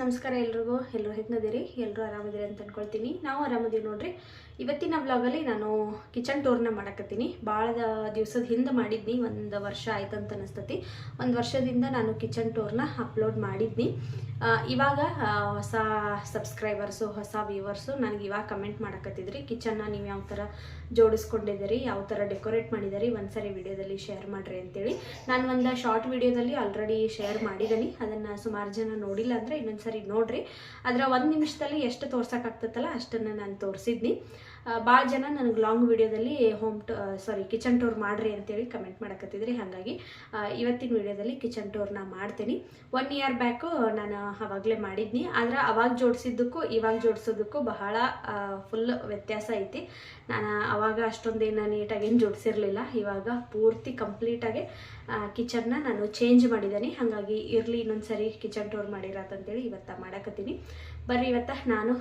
ನಮಸ್ಕಾರ ಎಲ್ಲರೂ ಹೇಗಿದ್ದೀರಿ? ಎಲ್ಲರೂ ಆರಾಮಿದ್ದೀರಿ ಅಂತ ಅನ್ಕೊಳ್ತೀನಿ. ನಾವು ಆರಾಮಿದ್ದೀವಿ ನೋಡ್ರಿ. ಇವತ್ತಿನ ವ್ಲಾಗಲ್ಲಿ ನಾನು ಕಿಚನ್ ಟೂರ್ನ ಮಾಡಕತ್ತೀನಿ. ಭಾಳ ದಿವಸದ ಹಿಂದೆ ಮಾಡಿದ್ನಿ, ಒಂದು ವರ್ಷ ಆಯ್ತು ಅಂತ ಅನಿಸ್ತತಿ. ಒಂದು ವರ್ಷದಿಂದ ನಾನು ಕಿಚನ್ ಟೂರ್ನ ಅಪ್ಲೋಡ್ ಮಾಡಿದ್ನಿ. ಇವಾಗ ಹೊಸ ಸಬ್ಸ್ಕ್ರೈಬರ್ಸು, ಹೊಸ ವ್ಯೂವರ್ಸು ನನಗೆ ಇವಾಗ ಕಮೆಂಟ್ ಮಾಡಕತ್ತಿದ್ರಿ, ಕಿಚನ್ನ ನೀವು ಯಾವ ಥರ ಜೋಡಿಸ್ಕೊಂಡಿದ್ದೀರಿ, ಯಾವ ಥರ ಡೆಕೋರೇಟ್ ಮಾಡಿದ್ದೀರಿ, ಒಂದ್ಸರಿ ವಿಡಿಯೋದಲ್ಲಿ ಶೇರ್ ಮಾಡಿರಿ ಅಂತೇಳಿ. ನಾನು ಒಂದು ಶಾರ್ಟ್ ವಿಡಿಯೋದಲ್ಲಿ ಆಲ್ರೆಡಿ ಶೇರ್ ಮಾಡಿದ್ದೀನಿ. ಅದನ್ನು ಸುಮಾರು ಜನ ನೋಡಿಲ್ಲ ಅಂದರೆ ಇನ್ನೊಂದ್ಸರಿ ನೋಡ್ರಿ. ಅದರ 1 ನಿಮಿಷದಲ್ಲಿ ಎಷ್ಟು ತೋರ್ಸೋಕ್ಕಾಗ್ತತ್ತಲ್ಲ ಅಷ್ಟನ್ನು ನಾನು ತೋರಿಸಿದ್ನಿ. ಭಾಳ ಜನ ನನಗೆ ಲಾಂಗ್ ವಿಡಿಯೋದಲ್ಲಿ ಕಿಚನ್ ಟೂರ್ ಮಾಡಿರಿ ಅಂತೇಳಿ ಕಮೆಂಟ್ ಮಾಡಕತ್ತಿದ್ರಿ. ಹಾಗಾಗಿ ಇವತ್ತಿನ ವಿಡಿಯೋದಲ್ಲಿ ಕಿಚನ್ ಟೂರ್ನ ಮಾಡ್ತೀನಿ. 1 ಇಯರ್ ಬ್ಯಾಕು ನಾನು ಆವಾಗಲೇ ಮಾಡಿದ್ನಿ. ಆದರೆ ಅವಾಗ ಜೋಡಿಸಿದ್ದಕ್ಕೂ ಇವಾಗ ಜೋಡಿಸೋದಕ್ಕೂ ಬಹಳ ಫುಲ್ ವ್ಯತ್ಯಾಸ ಐತಿ. ನಾನು ಅವಾಗ ಅಷ್ಟೊಂದೇನು ನೀಟಾಗೇನು ಜೋಡಿಸಿರಲಿಲ್ಲ. ಇವಾಗ ಪೂರ್ತಿ ಕಂಪ್ಲೀಟಾಗಿ ಕಿಚನ್ನ ನಾನು ಚೇಂಜ್ ಮಾಡಿದ್ದೀನಿ. ಹಾಗಾಗಿ ಇರಲಿ ಇನ್ನೊಂದ್ಸರಿ ಕಿಚನ್ ಟೂರ್ ಮಾಡಿರತ್ತಂತೇಳಿ ಇವತ್ತು ಮಾಡಕತ್ತೀನಿ. ಬರ್ರಿ ಇವತ್ತು ನಾನು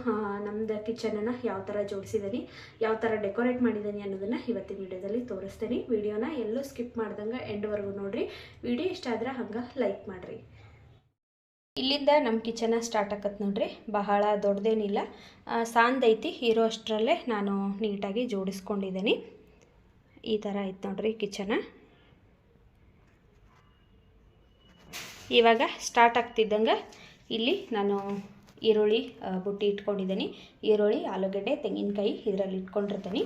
ನಮ್ಮದು ಕಿಚನನ್ನು ಯಾವ ಥರ ಜೋಡಿಸಿದ್ದೀನಿ, ಯಾವ ಥರ ಡೆಕೋರೇಟ್ ಮಾಡಿದ್ದೀನಿ ಅನ್ನೋದನ್ನು ಇವತ್ತಿನ ವಿಡಿಯೋದಲ್ಲಿ ತೋರಿಸ್ತೀನಿ. ವಿಡಿಯೋನ ಎಲ್ಲೂ ಸ್ಕಿಪ್ ಮಾಡ್ದಂಗೆ ಎಂಡ್ವರೆಗೂ ನೋಡಿರಿ. ವಿಡಿಯೋ ಇಷ್ಟ ಆದ್ರೆ ಹಂಗೆ ಲೈಕ್ ಮಾಡಿರಿ. ಇಲ್ಲಿಂದ ನಮ್ಮ ಕಿಚನ ಸ್ಟಾರ್ಟ್ ಆಕತ್ತೆ ನೋಡ್ರಿ. ಬಹಳ ದೊಡ್ಡದೇನಿಲ್ಲ, ಸಾಂದೈತಿ. ಇರೋ ಅಷ್ಟರಲ್ಲೇ ನಾನು ನೀಟಾಗಿ ಜೋಡಿಸ್ಕೊಂಡಿದ್ದೀನಿ. ಈ ಥರ ಐತೆ ನೋಡ್ರಿ ಕಿಚನ. ಇವಾಗ ಸ್ಟಾರ್ಟ್ ಆಗ್ತಿದ್ದಂಗೆ ಇಲ್ಲಿ ನಾನು ಈರುಳ್ಳಿ ಬುಟ್ಟಿ ಇಟ್ಕೊಂಡಿದ್ದೀನಿ. ಈರುಳ್ಳಿ, ಆಲೂಗಡ್ಡೆ, ತೆಂಗಿನಕಾಯಿ ಇದರಲ್ಲಿ ಇಟ್ಕೊಂಡಿರ್ತೀನಿ.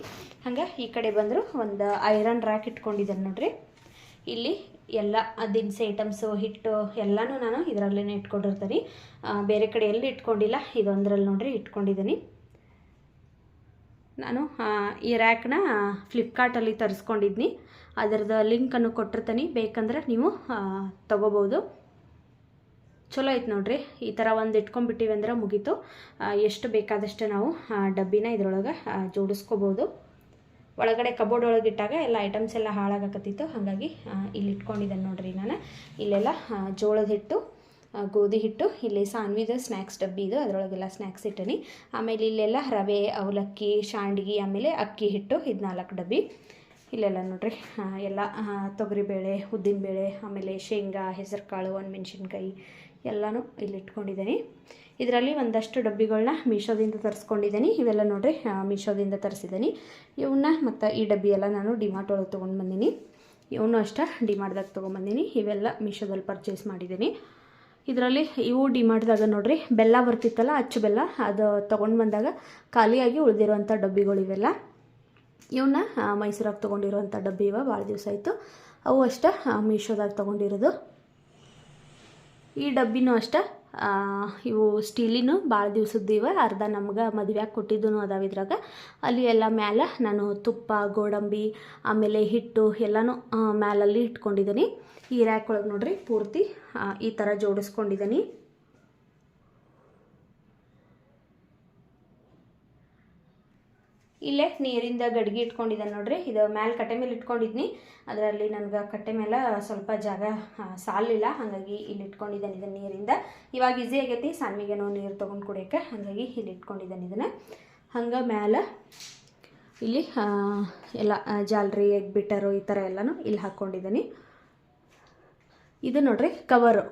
ಹಂಗೆ ಈ ಕಡೆ ಬಂದರೂ ಒಂದು ಐರನ್ ರ್ಯಾಕ್ ಇಟ್ಕೊಂಡಿದ್ದೇನೆ ನೋಡ್ರಿ. ಇಲ್ಲಿ ಎಲ್ಲ ದಿನಸಿ ಐಟಮ್ಸು, ಹಿಟ್ಟು ಎಲ್ಲನೂ ನಾನು ಇದರಲ್ಲೇ ಇಟ್ಕೊಂಡಿರ್ತೀನಿ. ಬೇರೆ ಕಡೆ ಎಲ್ಲಿ ಇಟ್ಕೊಂಡಿಲ್ಲ, ಇದೊಂದರಲ್ಲಿ ನೋಡ್ರಿ ಇಟ್ಕೊಂಡಿದ್ದೀನಿ. ನಾನು ಈ ರ್ಯಾಕ್ನ ಫ್ಲಿಪ್ಕಾರ್ಟಲ್ಲಿ ತರಿಸ್ಕೊಂಡಿದ್ನಿ. ಅದರದ್ದು ಲಿಂಕನ್ನು ಕೊಟ್ಟಿರ್ತೀನಿ, ಬೇಕಂದ್ರೆ ನೀವು ತೊಗೋಬೋದು. ಚಲೋ ಐತೆ ನೋಡ್ರಿ. ಈ ಥರ ಒಂದು ಇಟ್ಕೊಂಡ್ಬಿಟ್ಟಿವಿ ಅಂದ್ರೆ ಮುಗೀತು. ಎಷ್ಟು ಬೇಕಾದಷ್ಟು ನಾವು ಡಬ್ಬಿನ ಇದ್ರೊಳಗೆ ಜೋಡಿಸ್ಕೋಬೋದು. ಒಳಗಡೆ ಕಬೋರ್ಡ್ ಒಳಗೆ ಇಟ್ಟಾಗ ಎಲ್ಲ ಐಟಮ್ಸ್ ಎಲ್ಲ ಹಾಳಾಗಕತ್ತಿತ್ತು. ಹಾಗಾಗಿ ಇಲ್ಲಿ ಇಟ್ಕೊಂಡಿದ್ದೇನೆ ನೋಡ್ರಿ. ನಾನು ಇಲ್ಲೆಲ್ಲ ಜೋಳದ ಹಿಟ್ಟು, ಗೋಧಿ ಹಿಟ್ಟು, ಇಲ್ಲಿ ಸಾನ್ವಿದ ಸ್ನ್ಯಾಕ್ಸ್ ಡಬ್ಬಿ ಇದು, ಅದರೊಳಗೆಲ್ಲ ಸ್ನ್ಯಾಕ್ಸ್ ಇಟ್ಟನಿ. ಆಮೇಲೆ ಇಲ್ಲೆಲ್ಲ ರವೆ, ಅವಲಕ್ಕಿ, ಶಾಂಡ್ಗಿ, ಆಮೇಲೆ ಅಕ್ಕಿ ಹಿಟ್ಟು, ಇದು 4 ಡಬ್ಬಿ. ಇಲ್ಲೆಲ್ಲ ನೋಡ್ರಿ ಎಲ್ಲ ತೊಗರಿಬೇಳೆ, ಉದ್ದಿನಬೇಳೆ, ಆಮೇಲೆ ಶೇಂಗಾ, ಹೆಸರು ಕಾಳು, ಒಣಮೆಣ್ಸಿನ್ಕಾಯಿ ಎಲ್ಲನೂ ಇಲ್ಲಿ ಇಟ್ಕೊಂಡಿದ್ದೀನಿ. ಇದರಲ್ಲಿ ಒಂದಷ್ಟು ಡಬ್ಬಿಗಳನ್ನ ಮೀಶೋದಿಂದ ತರಿಸ್ಕೊಂಡಿದ್ದೀನಿ. ಇವೆಲ್ಲ ನೋಡ್ರಿ ಮೀಶೋದಿಂದ ತರಿಸಿದ್ದೀನಿ. ಇವನ್ನ ಮತ್ತು ಈ ಡಬ್ಬಿ ಎಲ್ಲ ನಾನು ಡಿಮಾರ್ಟ್ ಒಳಗೆ ತೊಗೊಂಡು ಬಂದೀನಿ. ಇವನು ಅಷ್ಟೇ ಡಿಮಾರ್ಟ್ದಾಗ ತೊಗೊಂಬಂದೀನಿ. ಇವೆಲ್ಲ ಮೀಶೋದಲ್ಲಿ ಪರ್ಚೇಸ್ ಮಾಡಿದ್ದೀನಿ. ಇದರಲ್ಲಿ ಇವು ಡಿಮಾರ್ಟ್ದಾಗ ನೋಡ್ರಿ ಬೆಲ್ಲ ಬರ್ತಿತ್ತಲ್ಲ, ಅಚ್ಚು ಬೆಲ್ಲ, ಅದು ತೊಗೊಂಡು ಬಂದಾಗ ಖಾಲಿಯಾಗಿ ಉಳಿದಿರುವಂಥ ಡಬ್ಬಿಗಳು ಇವೆಲ್ಲ. ಇವನ್ನ ಮೈಸೂರಾಗ ತೊಗೊಂಡಿರುವಂಥ ಡಬ್ಬಿ ಇವ, ಭಾಳ ದಿವಸ ಆಯಿತು. ಅವು ಅಷ್ಟೇ ಮೀಶೋದಾಗ ತೊಗೊಂಡಿರೋದು. ಈ ಡಬ್ಬಿನೂ ಅಷ್ಟೇ ಇವು ಸ್ಟೀಲಿನೂ ಭಾಳ ದಿವಸದ್ದು ಇವೆ. ಅರ್ಧ ನಮ್ಗೆ ಮದುವೆಯಾಗಿ ಕೊಟ್ಟಿದ್ದೂ ಅದಾವೆ ಇದ್ರಾಗ. ಅಲ್ಲಿ ಎಲ್ಲ ಮ್ಯಾಲೆ ನಾನು ತುಪ್ಪ, ಗೋಡಂಬಿ, ಆಮೇಲೆ ಹಿಟ್ಟು ಎಲ್ಲನೂ ಮ್ಯಾಲಲ್ಲಿ ಇಟ್ಕೊಂಡಿದ್ದೀನಿ. ಈ ರ್ಯಾಕ್ ಒಳಗೆ ನೋಡ್ರಿ ಪೂರ್ತಿ ಈ ಥರ ಜೋಡಿಸ್ಕೊಂಡಿದ್ದೀನಿ. ಇಲ್ಲೇ ನೀರಿಂದ ಗಡ್ಗೆ ಇಟ್ಕೊಂಡಿದ್ದಾನೆ ನೋಡ್ರಿ. ಇದು ಮ್ಯಾಲೆ ಕಟ್ಟೆ ಮೇಲೆ ಇಟ್ಕೊಂಡಿದ್ನಿ. ಅದರಲ್ಲಿ ನನಗೆ ಕಟ್ಟೆ ಮೇಲೆ ಸ್ವಲ್ಪ ಜಾಗ ಸಾಲಿಲ್ಲ, ಹಾಗಾಗಿ ಇಲ್ಲಿ ಇಟ್ಕೊಂಡಿದ್ದಾನೆ ಇದನ್ನು ನೀರಿಂದ. ಇವಾಗ ಈಸಿ ಆಗೈತಿ ಸಣ್ಣಗೇನೋ ನೀರು ತೊಗೊಂಡು ಕುಡಿಯೋಕ್ಕೆ, ಹಾಗಾಗಿ ಇಲ್ಲಿ ಇಟ್ಕೊಂಡಿದ್ದಾನೆ ಇದನ್ನು. ಹಂಗೆ ಮ್ಯಾಲೆ ಇಲ್ಲಿ ಎಲ್ಲ ಜಾಲ್ರಿ, ಎಗ್ ಬಿಟ್ಟರು, ಈ ಥರ ಎಲ್ಲನೂ ಇಲ್ಲಿ ಹಾಕ್ಕೊಂಡಿದ್ದೀನಿ. ಇದು ನೋಡ್ರಿ ಕವರು,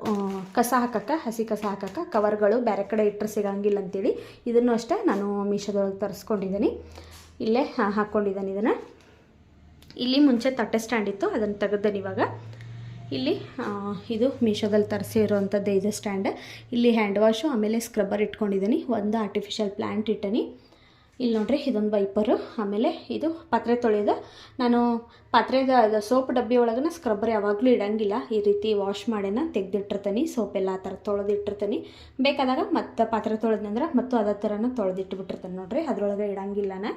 ಕಸ ಹಾಕಕ್ಕೆ, ಹಸಿ ಕಸ ಹಾಕಕ್ಕೆ ಕವರ್ಗಳು ಬೇರೆ ಕಡೆ ಇಟ್ಟರೆ ಸಿಗಂಗಿಲ್ಲ ಅಂತೇಳಿ ಇದನ್ನು ಅಷ್ಟೇ ನಾನು ಮೀಶೋದೊಳಗೆ ತರಿಸ್ಕೊಂಡಿದ್ದೀನಿ. ಇಲ್ಲೇ ಹಾಕ್ಕೊಂಡಿದ್ದಾನೆ ಇದನ್ನು. ಇಲ್ಲಿ ಮುಂಚೆ ತಟ್ಟೆ ಸ್ಟ್ಯಾಂಡ್ ಇತ್ತು, ಅದನ್ನು ತೆಗೆದೇನೆ ಇವಾಗ. ಇಲ್ಲಿ ಇದು ಮೀಶೋದಲ್ಲಿ ತರಿಸಿರುವಂಥದ್ದು ಇದು ಸ್ಟ್ಯಾಂಡ್. ಇಲ್ಲಿ ಹ್ಯಾಂಡ್ ವಾಶು, ಆಮೇಲೆ ಸ್ಕ್ರಬ್ಬರ್ ಇಟ್ಕೊಂಡಿದ್ದೀನಿ. ಒಂದು ಆರ್ಟಿಫಿಷಿಯಲ್ ಪ್ಲ್ಯಾಂಟ್ ಇಟ್ಟನಿ. ಇಲ್ಲಿ ನೋಡ್ರಿ ಇದೊಂದು ವೈಪರು. ಆಮೇಲೆ ಇದು ಪಾತ್ರೆ ತೊಳೆಯೋದು. ನಾನು ಪಾತ್ರೆದ ಸೋಪ್ ಡಬ್ಬಿ ಒಳಗನ ಸ್ಕ್ರಬ್ಬರ್ ಯಾವಾಗಲೂ ಇಡಂಗಿಲ್ಲ. ಈ ರೀತಿ ವಾಶ್ ಮಾಡೇನ ತೆಗೆದಿಟ್ಟಿರ್ತೀನಿ. ಸೋಪೆಲ್ಲ ಆ ಥರ ತೊಳೆದಿಟ್ಟಿರ್ತೀನಿ. ಬೇಕಾದಾಗ ಮತ್ತು ಪಾತ್ರೆ ತೊಳೆದ್ನಂದ್ರೆ ಮತ್ತು ಅದೇ ಥರನ ತೊಳೆದಿಟ್ಟುಬಿಟ್ಟಿರ್ತೀನಿ ನೋಡ್ರಿ. ಅದರೊಳಗೆ ಇಡಂಗಿಲ್ಲನ.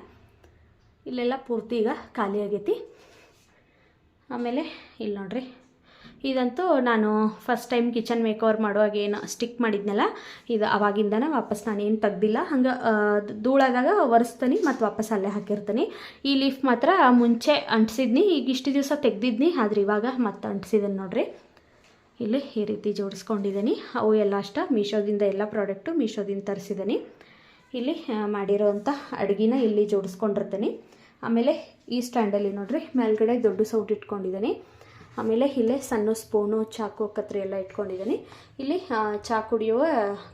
ಇಲ್ಲೆಲ್ಲ ಪೂರ್ತಿ ಈಗ ಖಾಲಿ ಆಗೈತಿ. ಆಮೇಲೆ ಇಲ್ಲಿ ನೋಡ್ರಿ ಇದಂತೂ ನಾನು ಫಸ್ಟ್ ಟೈಮ್ ಕಿಚನ್ ಮೇಕವರ್ ಮಾಡುವಾಗ ಏನು ಸ್ಟಿಕ್ ಮಾಡಿದ್ನಲ್ಲ, ಇದು ಅವಾಗಿಂದನೇ ವಾಪಸ್ ನಾನೇನು ತೆಗ್ದಿಲ್ಲ. ಹಂಗೆ ಧೂಳಾದಾಗ ಒರೆಸ್ತೀನಿ ಮತ್ತು ವಾಪಸ್ ಅಲ್ಲೇ ಹಾಕಿರ್ತೀನಿ. ಈ ಲೀಫ್ ಮಾತ್ರ ಮುಂಚೆ ಅಂಟಿಸಿದ್ನಿ, ಈಗ ಇಷ್ಟು ದಿವಸ ತೆಗ್ದಿದ್ನಿ, ಆದ್ರೆ ಇವಾಗ ಮತ್ತೆ ಅಂಟಿಸಿದ್ದೀನಿ ನೋಡ್ರಿ. ಇಲ್ಲಿ ಈ ರೀತಿ ಜೋಡಿಸ್ಕೊಂಡಿದ್ದೀನಿ. ಅವು ಎಲ್ಲ ಅಷ್ಟೇ ಮೀಶೋದಿಂದ, ಎಲ್ಲ ಪ್ರಾಡಕ್ಟು ಮೀಶೋದಿಂದ ತರಿಸಿದ್ದೀನಿ. ಇಲ್ಲಿ ಮಾಡಿರೋವಂಥ ಅಡುಗೆನ ಇಲ್ಲಿ ಜೋಡಿಸ್ಕೊಂಡಿರ್ತೀನಿ. ಆಮೇಲೆ ಈ ಸ್ಟ್ಯಾಂಡಲ್ಲಿ ನೋಡ್ರಿ ಮೇಲ್ಗಡೆ ದೊಡ್ಡ ಸೌಟ್ ಇಟ್ಕೊಂಡಿದ್ದೀನಿ. ಆಮೇಲೆ ಇಲ್ಲೇ ಸಣ್ಣ ಸ್ಪೂನು ಚಾಕು ಕತ್ರಿ ಎಲ್ಲ ಇಟ್ಕೊಂಡಿದ್ದೀನಿ. ಇಲ್ಲಿ ಚಾ ಕುಡಿಯುವ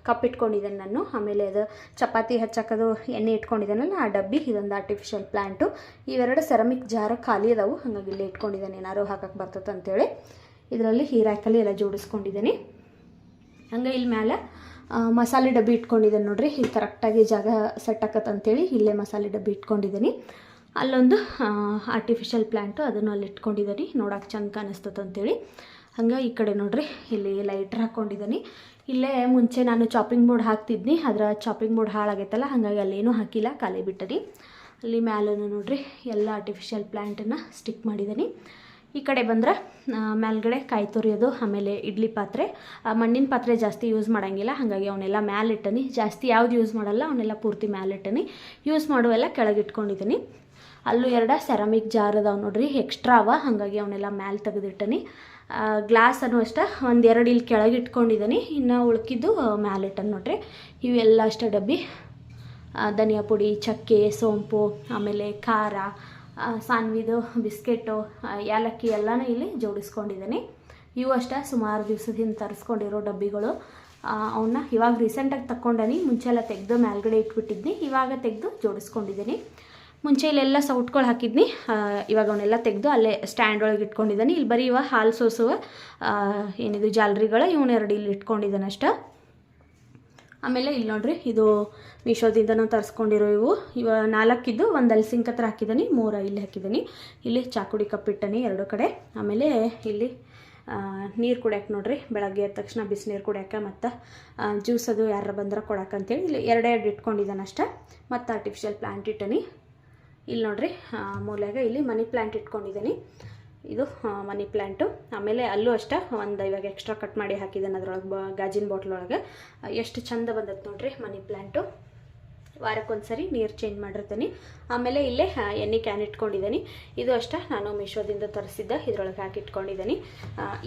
ಕಪ್ ಇಟ್ಕೊಂಡಿದ್ದೇನೆ ನಾನು. ಆಮೇಲೆ ಅದು ಚಪಾತಿ ಹಚ್ಚಕ್ಕದು ಎಣ್ಣೆ ಇಟ್ಕೊಂಡಿದ್ದಾನಲ್ಲ ಆ ಡಬ್ಬಿ, ಇದೊಂದು ಆರ್ಟಿಫಿಷಿಯಲ್ ಪ್ಲ್ಯಾಂಟು. ಇವೆರಡು ಸೆರಾಮಿಕ್ ಜಾರ ಖಾಲಿ ಅದಾವು, ಹಾಗಾಗಿ ಇಲ್ಲೇ ಇಟ್ಕೊಂಡಿದ್ದಾನೆ, ಏನಾರು ಹಾಕಕ್ಕೆ ಬರ್ತದೆ ಅಂತೇಳಿ. ಇದರಲ್ಲಿ ಹೀರಾಕಲ್ಲಿ ಎಲ್ಲ ಜೋಡಿಸ್ಕೊಂಡಿದ್ದೀನಿ. ಹಂಗೆ ಇಲ್ಲಿ ಮೇಲೆ ಮಸಾಲೆ ಡಬ್ಬಿ ಇಟ್ಕೊಂಡಿದ್ದೇನೆ ನೋಡ್ರಿ. ಇಲ್ಲಿ ಕರೆಕ್ಟಾಗಿ ಜಾಗ ಸೆಟ್ ಆಕತ್ತಂತೇಳಿ ಇಲ್ಲೇ ಮಸಾಲೆ ಡಬ್ಬಿ ಇಟ್ಕೊಂಡಿದ್ದೀನಿ. ಅಲ್ಲೊಂದು ಆರ್ಟಿಫಿಷಿಯಲ್ ಪ್ಲ್ಯಾಂಟು, ಅದನ್ನು ಅಲ್ಲಿ ಇಟ್ಕೊಂಡಿದ್ದೀನಿ, ನೋಡೋಕೆ ಚಂದ ಕಾಣಿಸ್ತದೆ ಅಂತೇಳಿ. ಹಂಗೆ ಈ ಕಡೆ ನೋಡ್ರಿ ಇಲ್ಲಿ ಲೈಟ್ರ್ ಹಾಕ್ಕೊಂಡಿದ್ದೀನಿ. ಇಲ್ಲೇ ಮುಂಚೆ ನಾನು ಚಾಪಿಂಗ್ ಬೋರ್ಡ್ ಹಾಕ್ತಿದ್ನಿ, ಅದರ ಚಾಪಿಂಗ್ ಬೋರ್ಡ್ ಹಾಳಾಗೈತಲ್ಲ, ಹಾಗಾಗಿ ಅಲ್ಲೇನೂ ಹಾಕಿಲ್ಲ, ಖಾಲಿ ಬಿಟ್ಟರಿ. ಅಲ್ಲಿ ಮ್ಯಾಲೂ ನೋಡ್ರಿ ಎಲ್ಲ ಆರ್ಟಿಫಿಷಿಯಲ್ ಪ್ಲ್ಯಾಂಟನ್ನು ಸ್ಟಿಕ್ ಮಾಡಿದ್ದೀನಿ. ಈ ಕಡೆ ಬಂದ್ರೆ ಮೇಲ್ಗಡೆ ಕಾಯಿ ತುರಿಯೋದು, ಆಮೇಲೆ ಇಡ್ಲಿ ಪಾತ್ರೆ, ಮಣ್ಣಿನ ಪಾತ್ರೆ ಜಾಸ್ತಿ ಯೂಸ್ ಮಾಡೋಂಗಿಲ್ಲ, ಹಾಗಾಗಿ ಅವನ್ನೆಲ್ಲ ಮ್ಯಾಲಿಟ್ಟನಿ. ಜಾಸ್ತಿ ಯಾವ್ದು ಯೂಸ್ ಮಾಡಲ್ಲ, ಅವನ್ನೆಲ್ಲ ಪೂರ್ತಿ ಮ್ಯಾಲಿಟ್ಟನಿ. ಯೂಸ್ ಮಾಡುವೆಲ್ಲ ಕೆಳಗಿಟ್ಕೊಂಡಿದ್ದೀನಿ. ಅಲ್ಲೂ ಎರಡು ಸೆರಾಮಿಕ್ ಜಾರ್ ಅದಾವೆ ನೋಡ್ರಿ, ಎಕ್ಸ್ಟ್ರಾ ಅವ, ಹಾಗಾಗಿ ಅವನ್ನೆಲ್ಲ ಮ್ಯಾಲೆ ತೆಗೆದಿಟ್ಟನಿ. ಗ್ಲಾಸನ್ನು ಅಷ್ಟೇ ಒಂದೆರಡು ಇಲ್ಲಿ ಕೆಳಗಿಟ್ಕೊಂಡಿದ್ದೀನಿ, ಇನ್ನು ಉಳ್ಕಿದ್ದು ಮ್ಯಾಲಿಟ್ಟನು ನೋಡ್ರಿ. ಇವೆಲ್ಲ ಅಷ್ಟೇ ಡಬ್ಬಿ, ಧನಿಯಾ ಪುಡಿ, ಚಕ್ಕೆ, ಸೋಂಪು, ಆಮೇಲೆ ಖಾರ, ಸಾನ್ವಿದು, ಬಿಸ್ಕೆಟು, ಏಲಕ್ಕಿ ಎಲ್ಲನೂ ಇಲ್ಲಿ ಜೋಡಿಸ್ಕೊಂಡಿದ್ದೀನಿ. ಇವು ಅಷ್ಟೇ ಸುಮಾರು ದಿವಸದ ಹಿಂದೆ ತರಿಸ್ಕೊಂಡಿರೋ ಡಬ್ಬಿಗಳು. ಅವನ್ನ ಇವಾಗ ರೀಸೆಂಟಾಗಿ ತಗೊಂಡನಿ, ಮುಂಚೆ ಎಲ್ಲ ತೆಗೆದು ಮೇಲ್ಗಡೆ ಇಟ್ಬಿಟ್ಟಿದ್ನಿ, ಇವಾಗ ತೆಗೆದು ಜೋಡಿಸ್ಕೊಂಡಿದ್ದೀನಿ. ಮುಂಚೆ ಇಲ್ಲೆಲ್ಲ ಸೌಟ್ಗಳು ಹಾಕಿದ್ನಿ, ಇವಾಗ ಅವನ್ನೆಲ್ಲ ತೆಗೆದು ಅಲ್ಲೇ ಸ್ಟ್ಯಾಂಡ್ ಒಳಗೆ ಇಟ್ಕೊಂಡಿದ್ದಾನೆ. ಇಲ್ಲಿ ಬರೀ ಇವಾಗ ಹಾಲು ಸೋಸುವ ಏನಿದು ಜಾಲರಿಗಳು, ಇವನ್ನೆರಡು ಇಲ್ಲಿ ಇಟ್ಕೊಂಡಿದ್ದಾನೆ ಅಷ್ಟೇ. ಆಮೇಲೆ ಇಲ್ಲಿ ನೋಡ್ರಿ, ಇದು ಮೀಶೋದಿಂದನೂ ತರಿಸ್ಕೊಂಡಿರೋ ಇವ 4 ಒಂದು ಅಲ್ಲಿ ಸಿಂಕ್ ಹತ್ರ ಹಾಕಿದ್ದೀನಿ, 3 ಇಲ್ಲಿ ಹಾಕಿದ್ದೀನಿ. ಇಲ್ಲಿ ಚಾಕುಡಿ ಕಪ್ಪಿಟ್ಟನಿ 2 ಕಡೆ. ಆಮೇಲೆ ಇಲ್ಲಿ ನೀರು ಕುಡಿಯೋಕೆ ನೋಡ್ರಿ, ಬೆಳಗ್ಗೆ ಎದ್ದ ತಕ್ಷಣ ಬಿಸಿನೀರು ಕುಡಿಯೋಕೆ ಮತ್ತು ಜ್ಯೂಸ್ ಅದು ಯಾರು ಬಂದ್ರೆ ಕೊಡೋಕ್ಕಂತೇಳಿ ಇಲ್ಲಿ 2 ಇಟ್ಕೊಂಡಿದ್ದಾನೆ ಅಷ್ಟೇ. ಮತ್ತು ಆರ್ಟಿಫಿಷಿಯಲ್ ಪ್ಲ್ಯಾಂಟ್ ಇಟ್ಟನಿ. ಇಲ್ಲಿ ನೋಡ್ರಿ ಮೂಲೆಗೆ ಇಲ್ಲಿ ಮನಿ ಪ್ಲ್ಯಾಂಟ್ ಇಟ್ಕೊಂಡಿದ್ದೀನಿ. ಇದು ಮನಿ ಪ್ಲ್ಯಾಂಟು. ಆಮೇಲೆ ಅಲ್ಲೂ ಅಷ್ಟೇ ಒಂದು ಇವಾಗ ಎಕ್ಸ್ಟ್ರಾ ಕಟ್ ಮಾಡಿ ಹಾಕಿದ್ದಾನೆ ಅದರೊಳಗೆ, ಗಾಜಿನ ಬಾಟ್ಲೊಳಗೆ. ಎಷ್ಟು ಚಂದ ಬಂದತ್ತೆ ನೋಡ್ರಿ ಮನಿ ಪ್ಲ್ಯಾಂಟು. ವಾರಕ್ಕೊಂದ್ಸರಿ ನೀರು ಚೇಂಜ್ ಮಾಡಿರ್ತೀನಿ. ಆಮೇಲೆ ಇಲ್ಲೇ ಎಣ್ಣೆ ಕ್ಯಾನ್ ಇಟ್ಕೊಂಡಿದ್ದೀನಿ. ಇದು ಅಷ್ಟೇ ನಾನು ಮೀಶೋದಿಂದ ತರಿಸಿದ್ದೆ, ಇದರೊಳಗೆ ಹಾಕಿ ಇಟ್ಕೊಂಡಿದ್ದೀನಿ.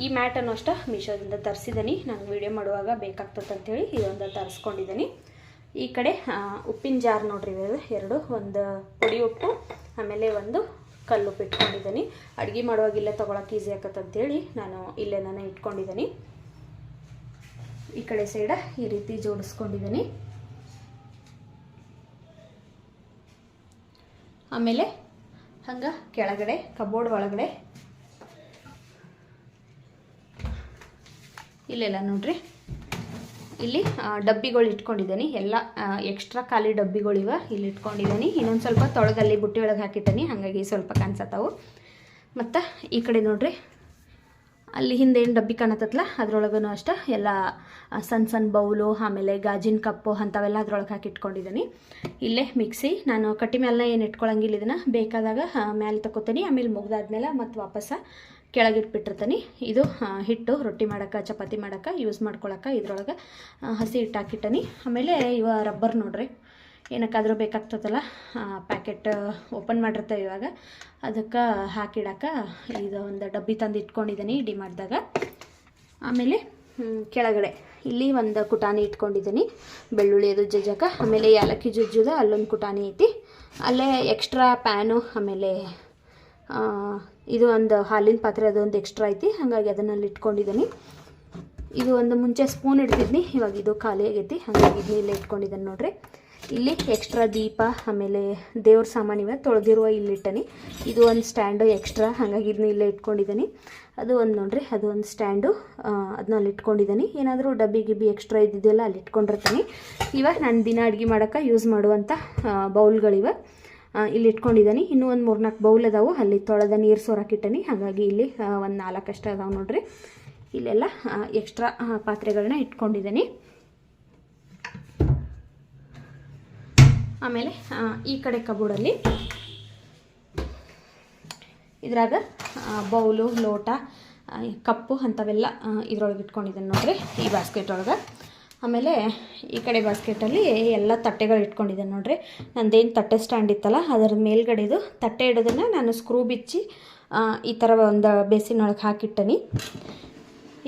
ಈ ಮ್ಯಾಟನ್ನು ಅಷ್ಟೇ ಮೀಶೋದಿಂದ ತರಿಸಿದ್ದೀನಿ, ನಾನು ವೀಡಿಯೋ ಮಾಡುವಾಗ ಬೇಕಾಗ್ತದೆ ಅಂಥೇಳಿ ಇದೊಂದು ತರಿಸ್ಕೊಂಡಿದ್ದೀನಿ. ಈ ಕಡೆ ಉಪ್ಪಿನ ಜಾರ್ ನೋಡ್ರಿ, ಎರಡು, ಒಂದು ಪುಡಿ ಉಪ್ಪು, ಆಮೇಲೆ ಒಂದು ಕಲ್ಲುಪ್ಪು ಇಟ್ಕೊಂಡಿದ್ದೀನಿ. ಅಡುಗೆ ಮಾಡುವಾಗ ಇಲ್ಲೇ ತೊಗೊಳಕ್ಕೆ ಈಸಿ ಆಕತ್ತಂತೇಳಿ ನಾನು ಇಟ್ಕೊಂಡಿದ್ದೀನಿ. ಈ ಕಡೆ ಸೈಡ ಈ ರೀತಿ ಜೋಡಿಸ್ಕೊಂಡಿದ್ದೀನಿ. ಆಮೇಲೆ ಹಂಗೆ ಕೆಳಗಡೆ ಕಬೋರ್ಡ್ ಒಳಗಡೆ ಇಲ್ಲೆಲ್ಲ ನೋಡ್ರಿ, ಇಲ್ಲಿ ಡಬ್ಬಿಗಳು ಇಟ್ಕೊಂಡಿದ್ದೀನಿ. ಎಲ್ಲ ಎಕ್ಸ್ಟ್ರಾ ಖಾಲಿ ಡಬ್ಬಿಗಳಿವೆ, ಇಲ್ಲಿ ಇಟ್ಕೊಂಡಿದ್ದೀನಿ. ಇನ್ನೊಂದು ಸ್ವಲ್ಪ ತೊಳೆದಲ್ಲಿ ಬುಟ್ಟಿ ಒಳಗೆ ಹಾಕಿದ್ದೀನಿ, ಹಾಗಾಗಿ ಸ್ವಲ್ಪ ಕಾಣಿಸತ್ತವು. ಮತ್ತು ಈ ಕಡೆ ನೋಡ್ರಿ, ಅಲ್ಲಿ ಹಿಂದೆ ಏನು ಡಬ್ಬಿ ಕಾಣತ್ತಲ್ಲ ಅದ್ರೊಳಗೂ ಅಷ್ಟೇ ಎಲ್ಲ ಸಣ್ಣ ಬೌಲು, ಆಮೇಲೆ ಗಾಜಿನ ಕಪ್ಪು ಅಂಥವೆಲ್ಲ ಅದ್ರೊಳಗೆ ಹಾಕಿ ಇಟ್ಕೊಂಡಿದ್ದೀನಿ. ಇಲ್ಲೇ ಮಿಕ್ಸಿ, ನಾನು ಕಟ್ಟಿ ಮೇಲೆ ಏನು ಇಟ್ಕೊಳಂಗಿಲ್ಲ, ಇದನ್ನು ಬೇಕಾದಾಗ ಮೇಲೆ ತಗೋತೀನಿ, ಆಮೇಲೆ ಮುಗ್ದಾದ್ಮೇಲೆ ಮತ್ತು ವಾಪಸ್ಸು ಕೆಳಗಿಟ್ಬಿಟ್ಟಿರ್ತೀನಿ. ಇದು ಹಿಟ್ಟು ರೊಟ್ಟಿ ಮಾಡೋಕ್ಕೆ, ಚಪಾತಿ ಮಾಡೋಕ್ಕೆ ಯೂಸ್ ಮಾಡ್ಕೊಳಕ್ಕೆ ಇದ್ರೊಳಗೆ ಹಸಿ ಹಿಟ್ಟು ಹಾಕಿಟ್ಟನಿ. ಆಮೇಲೆ ಇವ ರಬ್ಬರ್ ನೋಡ್ರಿ, ಏನಕ್ಕಾದರೂ ಬೇಕಾಗ್ತದಲ್ಲ, ಪ್ಯಾಕೆಟ್ ಓಪನ್ ಮಾಡಿರ್ತೇವೆ ಇವಾಗ, ಅದಕ್ಕೆ ಹಾಕಿಡಕ್ಕೆ ಇದು ಒಂದು ಡಬ್ಬಿ ತಂದು ಇಟ್ಕೊಂಡಿದ್ದೀನಿ ಡಿಮಾರ್ಟ್ದಾಗ. ಆಮೇಲೆ ಕೆಳಗಡೆ ಇಲ್ಲಿ ಒಂದು ಕುಟಾನಿ ಇಟ್ಕೊಂಡಿದ್ದೀನಿ, ಬೆಳ್ಳುಳ್ಳಿ ಅದು ಜಜ್ಜಕ್ಕೆ. ಆಮೇಲೆ ಏಲಕ್ಕಿ ಜಜ್ಜುದ ಅಲ್ಲೊಂದು ಕುಟಾನಿ ಐತಿ, ಅಲ್ಲೇ ಎಕ್ಸ್ಟ್ರಾ ಪ್ಯಾನು, ಆಮೇಲೆ ಇದು ಒಂದು ಹಾಲಿನ ಪಾತ್ರೆ ಅದೊಂದು ಎಕ್ಸ್ಟ್ರಾ ಐತಿ, ಹಾಗಾಗಿ ಅದನ್ನಲ್ಲಿ ಇಟ್ಕೊಂಡಿದ್ದೀನಿ. ಇದು ಒಂದು ಮುಂಚೆ ಸ್ಪೂನ್ ಇಡ್ತಿದ್ನಿ, ಇವಾಗ ಇದು ಖಾಲಿ ಆಗೈತಿ, ಹಾಗಾಗಿ ಇದನ್ನ ಇಲ್ಲೇ ಇಟ್ಕೊಂಡಿದ್ದೀನಿ ನೋಡ್ರಿ. ಇಲ್ಲಿ ಎಕ್ಸ್ಟ್ರಾ ದೀಪ, ಆಮೇಲೆ ದೇವ್ರ ಸಾಮಾನಿವೆ ತೊಳೆದಿರುವ ಇಲ್ಲಿಟ್ಟನಿ. ಇದು ಒಂದು ಸ್ಟ್ಯಾಂಡು ಎಕ್ಸ್ಟ್ರಾ, ಹಾಗಾಗಿ ಇದನ್ನ ಇಲ್ಲೇ ಇಟ್ಕೊಂಡಿದ್ದೀನಿ. ಅದು ಒಂದು ನೋಡ್ರಿ, ಅದು ಒಂದು ಸ್ಟ್ಯಾಂಡು, ಅದನ್ನ ಅಲ್ಲಿ ಇಟ್ಕೊಂಡಿದ್ದೀನಿ. ಏನಾದರೂ ಡಬ್ಬಿ ಗಿಬ್ಬಿ ಎಕ್ಸ್ಟ್ರಾ ಇದ್ದಿದ್ದೆಲ್ಲ ಅಲ್ಲಿ ಇಟ್ಕೊಂಡಿರ್ತೀನಿ. ಇವಾಗ ನಾನು ದಿನ ಅಡುಗೆ ಮಾಡೋಕ್ಕೆ ಯೂಸ್ ಮಾಡುವಂಥ ಬೌಲ್ಗಳಿವೆ, ಇಲ್ಲಿ ಇಟ್ಕೊಂಡಿದ್ದೀನಿ. ಇನ್ನೂ ಒಂದು 3-4 ಬೌಲ್ ಅದಾವು, ಅಲ್ಲಿ ತೊಳೆದ ನೀರು ಸೋರಾಕಿಟ್ಟನಿ, ಹಾಗಾಗಿ ಇಲ್ಲಿ ಒಂದು 4 ಅಷ್ಟೇ ಅದಾವೆ ನೋಡ್ರಿ. ಇಲ್ಲೆಲ್ಲ ಎಕ್ಸ್ಟ್ರಾ ಪಾತ್ರೆಗಳನ್ನ ಇಟ್ಕೊಂಡಿದ್ದೀನಿ. ಆಮೇಲೆ ಈ ಕಡೆ ಕಬೋರ್ಡಲ್ಲಿ ಇದ್ರಾಗ ಬೌಲು, ಲೋಟ, ಕಪ್ಪು ಅಂಥವೆಲ್ಲ ಇದ್ರೊಳಗೆ ಇಟ್ಕೊಂಡಿದ್ದೀನಿ ನೋಡ್ರಿ, ಈ ಬಾಸ್ಕೆಟ್ ಒಳಗೆ. ಆಮೇಲೆ ಈ ಕಡೆ ಬಾಸ್ಕೆಟಲ್ಲಿ ಎಲ್ಲ ತಟ್ಟೆಗಳು ಇಟ್ಕೊಂಡಿದ್ದೇನೆ ನೋಡ್ರಿ. ನಂದೇನು ತಟ್ಟೆ ಸ್ಟ್ಯಾಂಡ್ ಇತ್ತಲ್ಲ ಅದರ ಮೇಲ್ಗಡೆದು ತಟ್ಟೆ ಇಡೋದನ್ನು ನಾನು ಸ್ಕ್ರೂ ಬಿಚ್ಚಿ ಈ ಥರ ಒಂದು ಬೇಸಿನೊಳಗೆ ಹಾಕಿಟ್ಟನಿ.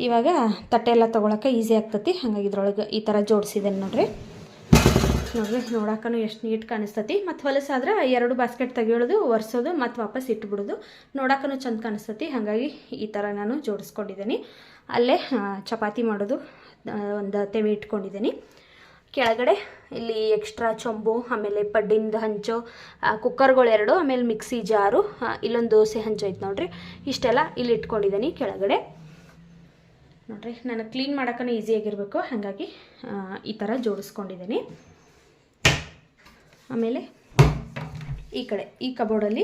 ಇವಾಗ ತಟ್ಟೆ ಎಲ್ಲ ತೊಗೊಳಕ್ಕೆ ಈಸಿ ಆಗ್ತತಿ, ಹಾಗಾಗಿ ಇದ್ರೊಳಗೆ ಈ ಥರ ಜೋಡಿಸಿದ್ದೇನೆ ನೋಡ್ರಿ. ನೋಡ್ರಿ ನೋಡಕ್ಕೂ ಎಷ್ಟು ನೀಟ್ ಕಾಣಿಸ್ತತಿ. ಮತ್ತು ಹೊಲಸಾದ್ರೆ 2 ಬಾಸ್ಕೆಟ್ ತೆಗಿಯೋದು, ಒರೆಸೋದು ಮತ್ತು ವಾಪಸ್ ಇಟ್ಬಿಡೋದು, ನೋಡಕ್ಕೂ ಚಂದ ಕಾಣಿಸ್ತತಿ. ಹಾಗಾಗಿ ಈ ಥರ ನಾನು ಜೋಡಿಸ್ಕೊಂಡಿದ್ದೀನಿ. ಅಲ್ಲೇ ಚಪಾತಿ ಮಾಡೋದು ಒಂದು ತೆವೆ ಇಟ್ಕೊಂಡಿದ್ದೀನಿ. ಕೆಳಗಡೆ ಇಲ್ಲಿ ಎಕ್ಸ್ಟ್ರಾ ಚೊಂಬು, ಆಮೇಲೆ ಪಡ್ಡಿಂದು ಹಂಚು, ಕುಕ್ಕರ್ಗಳು 2, ಆಮೇಲೆ ಮಿಕ್ಸಿ ಜಾರು, ಇಲ್ಲೊಂದು ದೋಸೆ ಹಂಚು ಐತೆ ನೋಡ್ರಿ. ಇಷ್ಟೆಲ್ಲ ಇಲ್ಲಿ ಇಟ್ಕೊಂಡಿದ್ದೀನಿ ಕೆಳಗಡೆ. ನೋಡ್ರಿ ನನಗೆ ಕ್ಲೀನ್ ಮಾಡೋಕ್ಕೂ ಈಸಿಯಾಗಿರಬೇಕು, ಹಾಗಾಗಿ ಈ ಥರ ಜೋಡಿಸ್ಕೊಂಡಿದ್ದೀನಿ. ಆಮೇಲೆ ಈ ಕಡೆ ಈ ಕಬೋರ್ಡಲ್ಲಿ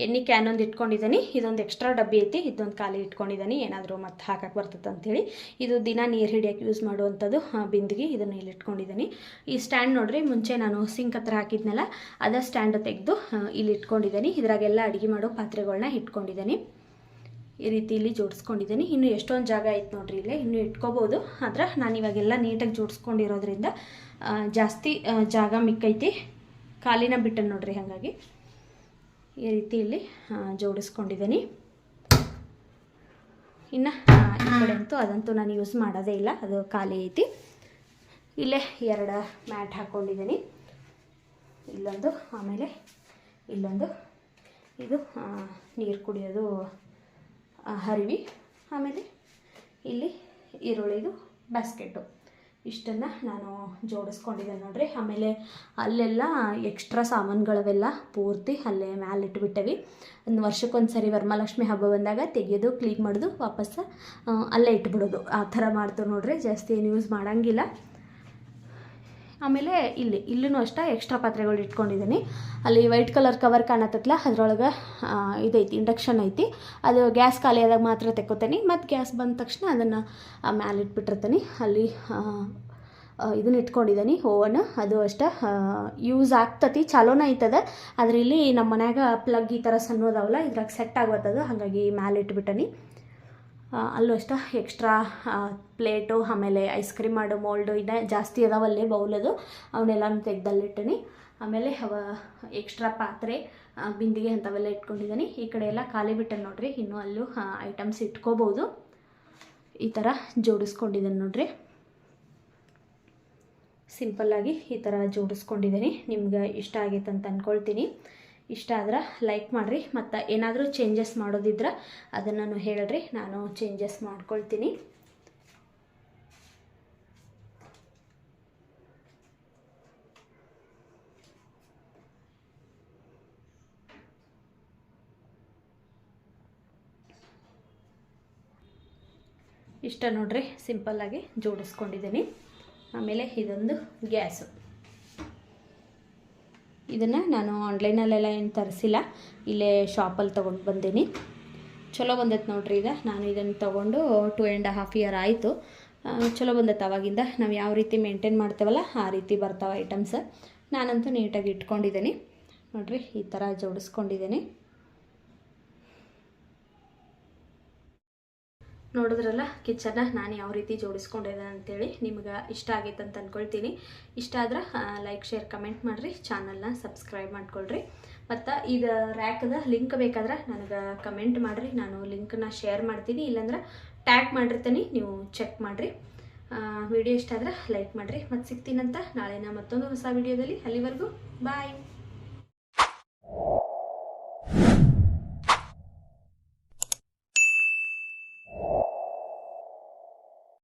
ಎಣ್ಣೆ ಕ್ಯಾನ್ ಒಂದು ಇಟ್ಕೊಂಡಿದ್ದೀನಿ. ಇದೊಂದು ಎಕ್ಸ್ಟ್ರಾ ಡಬ್ಬಿ ಐತಿ, ಇದೊಂದು ಖಾಲಿ ಇಟ್ಕೊಂಡಿದ್ದೀನಿ, ಏನಾದರೂ ಮತ್ತೆ ಹಾಕಕ್ಕೆ ಬರ್ತದೆ ಅಂಥೇಳಿ. ಇದು ದಿನ ನೀರು ಹಿಡಿಯೋಕ್ಕೆ ಯೂಸ್ ಮಾಡುವಂಥದ್ದು ಬಿಂದಿಗೆ, ಇದನ್ನು ಇಲ್ಲಿ ಇಟ್ಕೊಂಡಿದ್ದೀನಿ. ಈ ಸ್ಟ್ಯಾಂಡ್ ನೋಡ್ರಿ, ಮುಂಚೆ ನಾನು ಸಿಂಕ್ ಹತ್ರ ಹಾಕಿದ್ನಲ್ಲ ಅದೇ ಸ್ಟ್ಯಾಂಡ್ ತೆಗೆದು ಇಲ್ಲಿ ಇಟ್ಕೊಂಡಿದ್ದೀನಿ. ಇದ್ರಾಗೆಲ್ಲ ಅಡುಗೆ ಮಾಡೋ ಪಾತ್ರೆಗಳನ್ನ ಇಟ್ಕೊಂಡಿದ್ದೀನಿ. ಈ ರೀತಿ ಇಲ್ಲಿ ಜೋಡಿಸ್ಕೊಂಡಿದ್ದೀನಿ. ಇನ್ನು ಎಷ್ಟೊಂದು ಜಾಗ ಐತೆ ನೋಡ್ರಿ, ಇಲ್ಲೇ ಇನ್ನೂ ಇಟ್ಕೋಬೋದು. ಆದ್ರೆ ನಾನು ಇವಾಗೆಲ್ಲ ನೀಟಾಗಿ ಜೋಡಿಸ್ಕೊಂಡಿರೋದ್ರಿಂದ ಜಾಸ್ತಿ ಜಾಗ ಮಿಕ್ಕೈತಿ, ಖಾಲಿನ ಬಿಟ್ಟು ನೋಡ್ರಿ. ಹಾಗಾಗಿ ಈ ರೀತಿ ಇಲ್ಲಿ ಜೋಡಿಸ್ಕೊಂಡಿದ್ದೀನಿ. ಇನ್ನು ಈ ಕಡೆ ಅಂತೂ ಅದಂತೂ ನಾನು ಯೂಸ್ ಮಾಡೋದೇ ಇಲ್ಲ, ಅದು ಖಾಲಿ ಐತಿ. ಇಲ್ಲೇ 2 ಮ್ಯಾಟ್ ಹಾಕ್ಕೊಂಡಿದ್ದೀನಿ, ಇಲ್ಲೊಂದು ಆಮೇಲೆ ಇಲ್ಲೊಂದು. ಇದು ನೀರು ಕುಡಿಯೋದು ಹರಿವಿ, ಆಮೇಲೆ ಇಲ್ಲಿ ಈರುಳ್ಳಿದು ಬಾಸ್ಕೆಟು. ಇಷ್ಟನ್ನು ನಾನು ಜೋಡಿಸ್ಕೊಂಡಿದ್ದೇನೆ ನೋಡ್ರಿ. ಆಮೇಲೆ ಅಲ್ಲೆಲ್ಲ ಎಕ್ಸ್ಟ್ರಾ ಸಾಮಾನುಗಳವೆಲ್ಲ ಪೂರ್ತಿ ಅಲ್ಲೇ ಮ್ಯಾಲೆ ಇಟ್ಬಿಟ್ಟವಿ. ಒಂದು ವರ್ಷಕ್ಕೊಂದು ಸರಿ ವರಮಹಾಲಕ್ಷ್ಮಿ ಹಬ್ಬ ಬಂದಾಗ ತೆಗೆಯೋದು, ಕ್ಲೀನ್ ಮಾಡೋದು, ವಾಪಸ್ಸು ಅಲ್ಲೇ ಇಟ್ಬಿಡೋದು, ಆ ಥರ ಮಾಡ್ತೀವಿ ನೋಡ್ರಿ. ಜಾಸ್ತಿ ಏನು ಯೂಸ್ ಮಾಡೋಂಗಿಲ್ಲ. ಆಮೇಲೆ ಇಲ್ಲೂ ಅಷ್ಟೇ ಎಕ್ಸ್ಟ್ರಾ ಪಾತ್ರೆಗಳು ಇಟ್ಕೊಂಡಿದ್ದೀನಿ. ಅಲ್ಲಿ ವೈಟ್ ಕಲರ್ ಕವರ್ ಕಾಣತ್ತಲ್ಲ, ಅದರೊಳಗೆ ಇದೈತಿ, ಇಂಡಕ್ಷನ್ ಐತಿ. ಅದು ಗ್ಯಾಸ್ ಖಾಲಿ ಆದಾಗ ಮಾತ್ರ ತೆಕ್ಕೋತೀನಿ, ಮತ್ತು ಗ್ಯಾಸ್ ಬಂದ ತಕ್ಷಣ ಅದನ್ನು ಮ್ಯಾಲೆ ಇಟ್ಬಿಟ್ಟಿರ್ತೀನಿ. ಅಲ್ಲಿ ಇದನ್ನ ಇಟ್ಕೊಂಡಿದ್ದೀನಿ, ಓವನ್. ಅದು ಅಷ್ಟೇ ಯೂಸ್ ಆಗ್ತತಿ, ಚಾಲೋನ ಐತದ. ಆದರೆ ಇಲ್ಲಿ ನಮ್ಮ ಮನ್ಯಾಗ ಪ್ಲಗ್ ಈ ಥರ ಸಣ್ಣದಾವಲ್ಲ, ಇದ್ರಾಗ ಸೆಟ್ ಆಗುತ್ತದು, ಹಾಗಾಗಿ ಮ್ಯಾಲೆ ಇಟ್ಬಿಟ್ಟನಿ. ಅಲ್ಲೂ ಅಷ್ಟೇ ಎಕ್ಸ್ಟ್ರಾ ಪ್ಲೇಟು, ಆಮೇಲೆ ಐಸ್ ಕ್ರೀಮ್ ಮಾಡೋ ಮೋಲ್ಡು, ಇನ್ನೂ ಜಾಸ್ತಿ ಅದಾವಲ್ಲೇ ಬೌಲದು, ಅವನ್ನೆಲ್ಲನೂ ತೆಗ್ದಲ್ಲಿಟ್ಟಿನಿ. ಆಮೇಲೆ ಎಕ್ಸ್ಟ್ರಾ ಪಾತ್ರೆ, ಬಿಂದಿಗೆ ಅಂಥವೆಲ್ಲ ಇಟ್ಕೊಂಡಿದ್ದೀನಿ. ಈ ಕಡೆ ಎಲ್ಲ ಖಾಲಿ ಬಿಟ್ಟೆ ನೋಡ್ರಿ. ಇನ್ನೂ ಅಲ್ಲೂ ಐಟಮ್ಸ್ ಇಟ್ಕೋಬೋದು. ಈ ಥರ ಜೋಡಿಸ್ಕೊಂಡಿದ್ದೀನಿ ನೋಡ್ರಿ. ಸಿಂಪಲ್ಲಾಗಿ ಈ ಥರ ಜೋಡಿಸ್ಕೊಂಡಿದ್ದೀನಿ. ನಿಮ್ಗೆ ಇಷ್ಟ ಆಗೈತೆ ಅಂತ ಅಂದ್ಕೊಳ್ತೀನಿ. ಇಷ್ಟ ಆದ್ರೆ ಲೈಕ್ ಮಾಡಿರಿ, ಮತ್ತು ಏನಾದರೂ ಚೇಂಜಸ್ ಮಾಡೋದಿದ್ರೆ ಅದನ್ನು ಹೇಳ್ರಿ, ನಾನು ಚೇಂಜಸ್ ಮಾಡ್ಕೊಳ್ತೀನಿ. ಇಷ್ಟ ನೋಡ್ರಿ, ಸಿಂಪಲ್ಲಾಗಿ ಜೋಡಿಸ್ಕೊಂಡಿದ್ದೀನಿ. ಆಮೇಲೆ ಇದೊಂದು ಗ್ಯಾಸು. ಇದನ್ನು ನಾನು ಆನ್ಲೈನಲ್ಲೆಲ್ಲ ಏನು ತರಿಸಿಲ್ಲ, ಇಲ್ಲೇ ಶಾಪಲ್ಲಿ ತೊಗೊಂಡು ಬಂದೀನಿ. ಚಲೋ ಬಂದೈತೆ ನೋಡ್ರಿ. ಈಗ ನಾನು ಇದನ್ನು ತೊಗೊಂಡು 2.5 ಇಯರ್ ಆಯಿತು. ಚಲೋ ಬಂದೈತೆ. ಅವಾಗಿಂದ ನಾವು ಯಾವ ರೀತಿ ಮೇಂಟೈನ್ ಮಾಡ್ತೇವಲ್ಲ ಆ ರೀತಿ ಬರ್ತಾವೆ ಐಟಮ್ಸ್. ನಾನಂತೂ ನೀಟಾಗಿ ಇಟ್ಕೊಂಡಿದ್ದೀನಿ ನೋಡ್ರಿ. ಈ ಥರ ಜೋಡಿಸ್ಕೊಂಡಿದ್ದೀನಿ. ನೋಡಿದ್ರಲ್ಲ ಕಿಚನ್ನ ನಾನು ಯಾವ ರೀತಿ ಜೋಡಿಸ್ಕೊಂಡಿದ್ದೆ ಅಂತೇಳಿ. ನಿಮ್ಗೆ ಇಷ್ಟ ಆಗೈತೆ ಅಂತ ಅಂದ್ಕೊಳ್ತೀನಿ. ಇಷ್ಟ ಆದ್ರೆ ಲೈಕ್, ಶೇರ್, ಕಮೆಂಟ್ ಮಾಡಿರಿ. ಚಾನಲ್ನ ಸಬ್ಸ್ಕ್ರೈಬ್ ಮಾಡ್ಕೊಳ್ರಿ. ಮತ್ತು ಇದು ರ್ಯಾಕ್ದ ಲಿಂಕ್ ಬೇಕಾದ್ರೆ ನನಗೆ ಕಮೆಂಟ್ ಮಾಡಿರಿ, ನಾನು ಲಿಂಕನ್ನ ಶೇರ್ ಮಾಡ್ತೀನಿ. ಇಲ್ಲಾಂದ್ರೆ ಟ್ಯಾಗ್ ಮಾಡಿರ್ತೀನಿ, ನೀವು ಚೆಕ್ ಮಾಡಿರಿ. ವಿಡಿಯೋ ಇಷ್ಟ ಆದ್ರೆ ಲೈಕ್ ಮಾಡಿರಿ. ಮತ್ತು ಸಿಗ್ತೀನಂತ ನಾಳೆನ ಮತ್ತೊಂದು ಹೊಸ ವಿಡಿಯೋದಲ್ಲಿ. ಅಲ್ಲಿವರೆಗೂ ಬಾಯ್.